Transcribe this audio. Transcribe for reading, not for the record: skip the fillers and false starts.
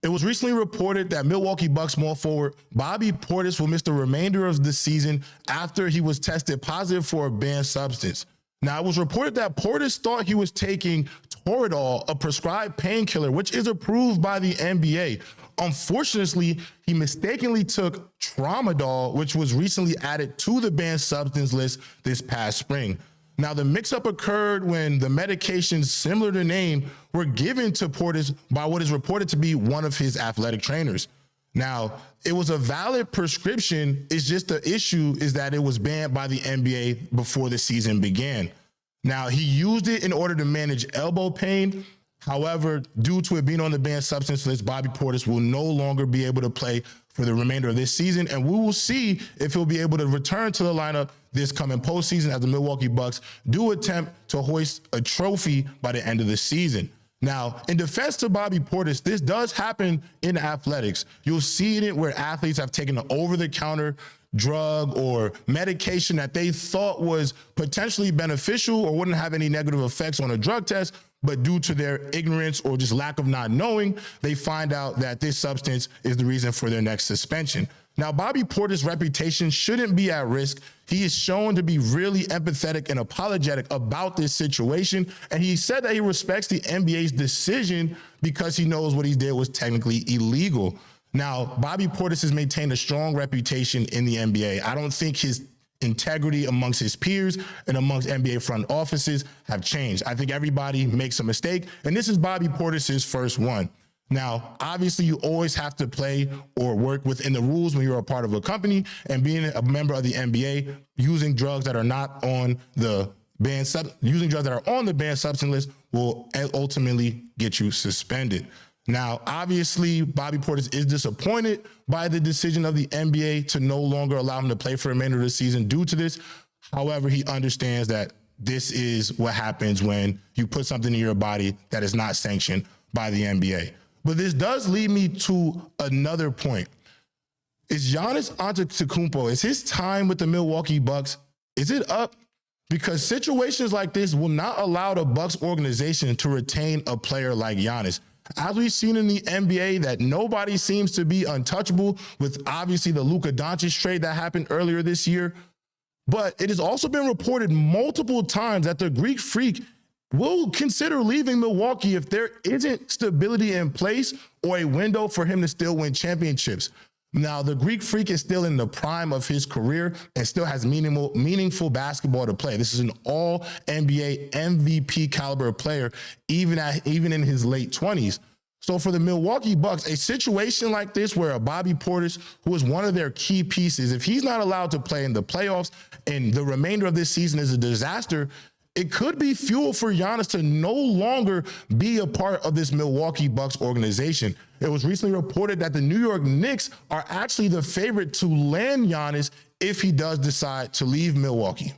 It was recently reported that Milwaukee Bucks small forward Bobby Portis will miss the remainder of the season after he was tested positive for a banned substance. Now, it was reported that Portis thought he was taking Toradol, a prescribed painkiller, which is approved by the NBA. Unfortunately, he mistakenly took Tramadol, which was recently added to the banned substance list this past spring. Now, the mix-up occurred when the medications similar to name were given to Portis by what is reported to be one of his athletic trainers. Now, it was a valid prescription. It's just the issue is that it was banned by the NBA before the season began. Now, he used it in order to manage elbow pain. However, due to it being on the banned substance list, Bobby Portis will no longer be able to play for the remainder of this season, and we will see if he'll be able to return to the lineup this coming postseason as the Milwaukee Bucks do attempt to hoist a trophy by the end of the season. Now, in defense to Bobby Portis, this does happen in athletics. You'll see it where athletes have taken an over-the-counter drug or medication that they thought was potentially beneficial or wouldn't have any negative effects on a drug test, but due to their ignorance or just lack of not knowing, they find out that this substance is the reason for their next suspension. Now, Bobby Portis' reputation shouldn't be at risk. He is shown to be really empathetic and apologetic about this situation, and he said that he respects the NBA's decision because he knows what he did was technically illegal. Now, Bobby Portis has maintained a strong reputation in the NBA. I don't think his integrity amongst his peers and amongst NBA front offices have changed. I think everybody makes a mistake, and this is Bobby Portis' first one. Now, obviously, you always have to play or work within the rules when you're a part of a company, and being a member of the NBA, using drugs that are not on the banned substance list will ultimately get you suspended. Now, obviously, Bobby Portis is disappointed by the decision of the NBA to no longer allow him to play for the remainder of the season due to this. However, he understands that this is what happens when you put something in your body that is not sanctioned by the NBA. But this does lead me to another point. Is Giannis Antetokounmpo, is his time with the Milwaukee Bucks, is it up? Because situations like this will not allow the Bucks organization to retain a player like Giannis. As we've seen in the NBA, that nobody seems to be untouchable, with obviously the Luka Doncic trade that happened earlier this year. But it has also been reported multiple times that the Greek Freak will consider leaving Milwaukee if there isn't stability in place or a window for him to still win championships. Now, the Greek Freak is still in the prime of his career and still has meaningful basketball to play. This is an all-NBA MVP caliber player, even in his late 20s. So for the Milwaukee Bucks, a situation like this where a Bobby Portis, who is one of their key pieces, if he's not allowed to play in the playoffs and the remainder of this season is a disaster, it could be fuel for Giannis to no longer be a part of this Milwaukee Bucks organization. It was recently reported that the New York Knicks are actually the favorite to land Giannis if he does decide to leave Milwaukee.